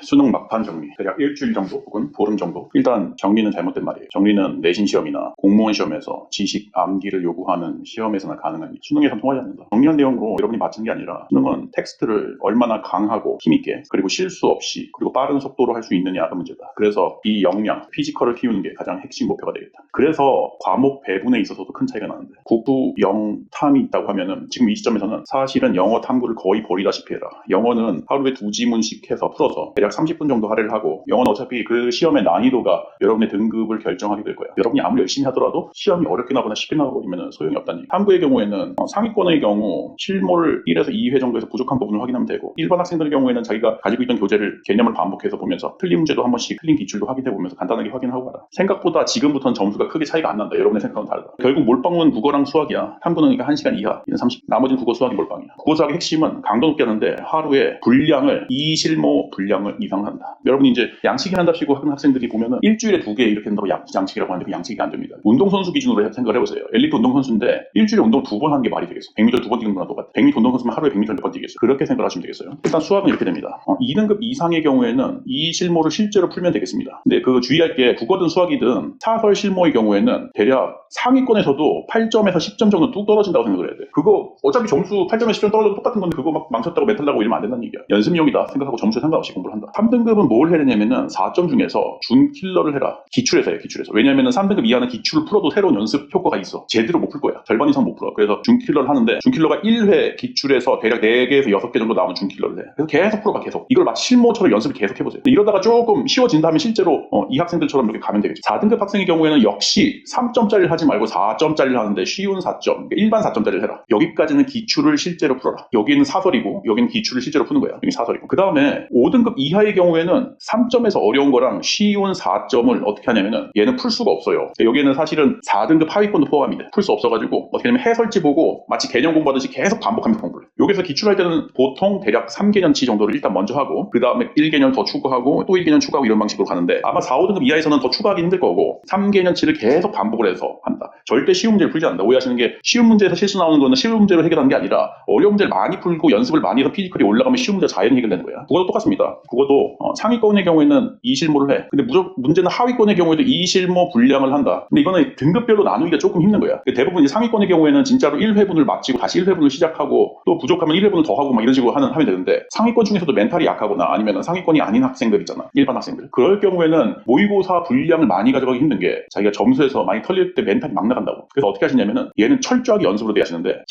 수능 막판 정리. 대략 일주일 정도 혹은 보름 정도. 일단 정리는 잘못된 말이에요. 정리는 내신 시험이나 공무원 시험에서 지식 암기를 요구하는 시험에서나 가능한 일. 수능에선 통하지 않는다. 정리한 내용으로 여러분이 맞춘 게 아니라 수능은 텍스트를 얼마나 강하고 힘있게 그리고 실수 없이 그리고 빠른 속도로 할 수 있느냐가 문제다. 그래서 이 역량, 피지컬을 키우는 게 가장 핵심 목표가 되겠다. 그래서 과목 배분에 있어서도 큰 차이가 나는데 국부 영탐이 있다고 하면은 지금 이 시점에서는 사실은 영어 탐구를 거의 버리다시피 해라. 영어는 하루에 2지문씩 해서 풀어서 대략 30분 정도 할애를 하고 영어는 어차피 그 시험의 난이도가 여러분의 등급을 결정하게 될 거야. 여러분이 아무리 열심히 하더라도 시험이 어렵게 나거나 쉽게 나버리면 소용이 없다는 얘기. 탐구의 경우에는 상위권의 경우 실무를 1에서 2회 정도에서 부족한 부분을 확인하면 되고 일반 학생들의 경우에는 자기가 가지고 있던 교재를 개념을 반복해서 보면서 틀린 문제도 한 번씩 틀린 기출도 확인해 보면서 간단하게 확인하고 가라. 생각보다 지금부터는 점수가 크게 차이가 안 난다. 여러분의 생각은 다르다. 결국 몰빵은 국어랑 수학이야. 탐구는 그러니까 1시간 이하, 30. 나머지는 국어 수학이 몰빵이야. 국어 수학의 핵심은 강도 높게 하는데 하루에 분량을 2실모 분량을 이상 한다. 여러분이 이제 양치기 한답시고 하는 학생들이 보면은 일주일에 2개 이렇게 한다고 양치기라고 하는데 그 양치기가 안 됩니다. 운동선수 기준으로 생각을 해보세요. 엘리트 운동선수인데 일주일에 운동 2번 하는 게 말이 되겠어. 100m 2번 뛰는 거랑 똑같아. 100m 운동선수면 하루에 100m 몇 번 뛰겠어요. 그렇게 생각을 하시면 되겠어요. 일단 수학은 이렇게 됩니다. 2등급 이상의 경우에는 이 실모를 실제로 풀면 되겠습니다. 근데 그 주의할 게 국어든 수학이든 사설 실모의 경우에는 대략 상위권에서도 8점에서 10점 정도 뚝 떨어진다고 생각을 해야 돼. 그거 어차피 점수 8점에서 10점 떨어져도 똑같은 건데 그거 막 망쳤다고 멘탈 나고 이러면 안 된다는 얘기야. 연습용이다 생각하고 점수에 상관없이 공부를 한다. 3등급은 뭘 해야 되냐면은 4점 중에서 준킬러를 해라. 기출에서 해, 기출에서. 왜냐면은 3등급 이하는 기출을 풀어도 새로운 연습 효과가 있어. 제대로 못 풀 거야. 절반 이상 못 풀어. 그래서 준킬러를 하는데 준킬러가 1회 기출에서 대략 4개에서 6개 정도 나오는 준킬러를 해. 그래서 계속 풀어봐, 계속. 이걸 마치 실무처럼 연습을 계속 해보세요. 이러다가 조금 쉬워진다면 실제로 이 학생들처럼 이렇게 가면 되겠죠. 4등급 학생의 경우에는 역시 3점짜리를 하지 말고 4점짜리를 하는데 쉬운 4점, 그러니까 일반 4점짜리를 해라. 여기까지는 기출을 실제로 풀어라. 여기는 사설이고 여기는 기출을 실제로 푸는 거야. 여기 사설이고. 그 다음에 5등급 이하의 경우에는 3점에서 어려운 거랑 쉬운 4점을 어떻게 하냐면은 얘는 풀 수가 없어요. 여기에는 사실은 4등급 하위권도 포함이 돼. 풀 수 없어가지고 어떻게 하냐면 해설지 보고 마치 개념 공부하듯이 계속 반복하면서 공부를 해. 여기서 기출할 때는 보통 대략 3개년치 정도를 일단 먼저 하고 그 다음에 1개년 더 추가하고 또 1개년 추가하고 이런 방식으로 가는데 아마 4, 5등급 이하에서는 더 추가하기 힘들 거고 3개년치를 계속 반복을 해서 한다. 절대 쉬운 문제를 풀지 않는다. 오해하시는 게 쉬운 문제에서 실수 나오는 거는 쉬운 문제로 해결하는 게 아니라 어려운 문제를 많이 풀고 연습을 많이 해서 피지컬이 올라가면 쉬운 문제가 자연히 해결되는 거야. 국어도 똑같습니다. 국어도 상위권의 경우에는 이 실무를 해. 근데 문제는 하위권의 경우에도 이 실무 분량을 한다. 근데 이거는 등급별로 나누기가 조금 힘든 거야. 대부분 이제 상위권의 경우에는 진짜로 1회분을 마치고 다시 1회분을 시작하고 또 부족하면 1회분을 더 하고 막 이런 식으로 하면 되는데 상위권 중에서도 멘탈이 약하거나 아니면 상위권이 아닌 학생들 있잖아. 일반 학생들. 그럴 경우에는 모의고사 분량을 많이 가져가기 힘든 게 자기가 점수에서 많이 털릴 때 멘탈이 막 나간다고. 그래서 어떻게 하시냐면은 얘는 철저하게 연습으로 대하시는데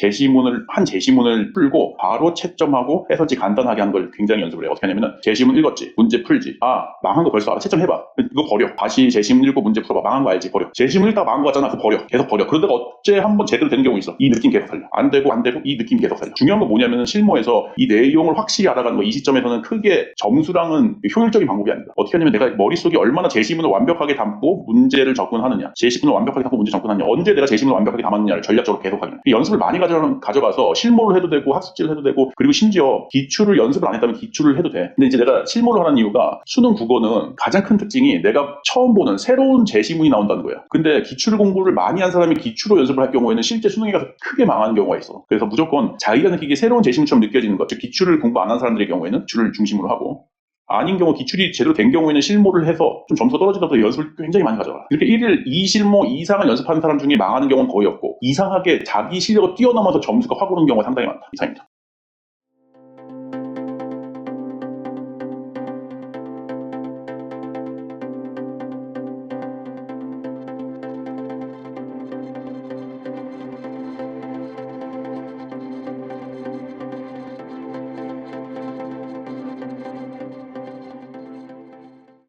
제시문을 풀고 바로 채점하고 해설지 간단하게 하는 걸 굉장히 연습을 해요. 어떻게 하냐면은 제시문 읽었지. 문제 풀지. 아, 망한 거 벌써 알아. 채점해봐. 이거 버려. 다시 제시문 읽고 문제 풀어봐. 망한 거 알지? 버려. 제시문 읽다가 망한 거 같잖아. 그거 버려. 계속 버려. 그러다가 어째 한번 제대로 되는 경우 있어. 이 느낌 계속 살려. 안 되고 이 느낌 계속 살려. 중요한 건 뭐냐면은 실무에서 이 내용을 확실히 알아가는 거. 이 시점에서는 크게 점수랑은 효율적인 방법이 아니다. 어떻게 하냐면 내가 머릿속에 얼마나 제시문을 완벽하게 담고 문제를 접근하느냐. 제시문을 완벽하게 담고 문제 접근하느냐. 언제 내가 제시문을 완벽하게 담았느냐를 전략적으로 계속 확인해. 연습을 많이 가져가서 실무를 해도 되고 학습지를 해도 되고 그리고 심지어 기출을 연습을 안 했다면 기출을 해도 돼. 근데 이제 내가 실무를 하는 이유가 수능 국어는 가장 큰 특징이 내가 처음 보는 새로운 제시문이 나온다는 거야. 근데 기출 공부를 많이 한 사람이 기출로 연습을 할 경우에는 실제 수능에 가서 크게 망하는 경우가 있어. 그래서 무조건 자기가 느끼기에 새로운 제시문처럼 느껴지는 것. 즉 기출을 공부 안 한 사람들의 경우에는 기출을 중심으로 하고 아닌 경우 기출이 제대로 된 경우에는 실무를 해서 좀 점수가 떨어지더라도 연습을 굉장히 많이 가져가. 이렇게 1일 2실무 이상을 연습하는 사람 중에 망하는 경우는 거의 없고 이상하게 자기 실력을 뛰어넘어서 점수가 확 오르는 경우가 상당히 많다. 이상입니다.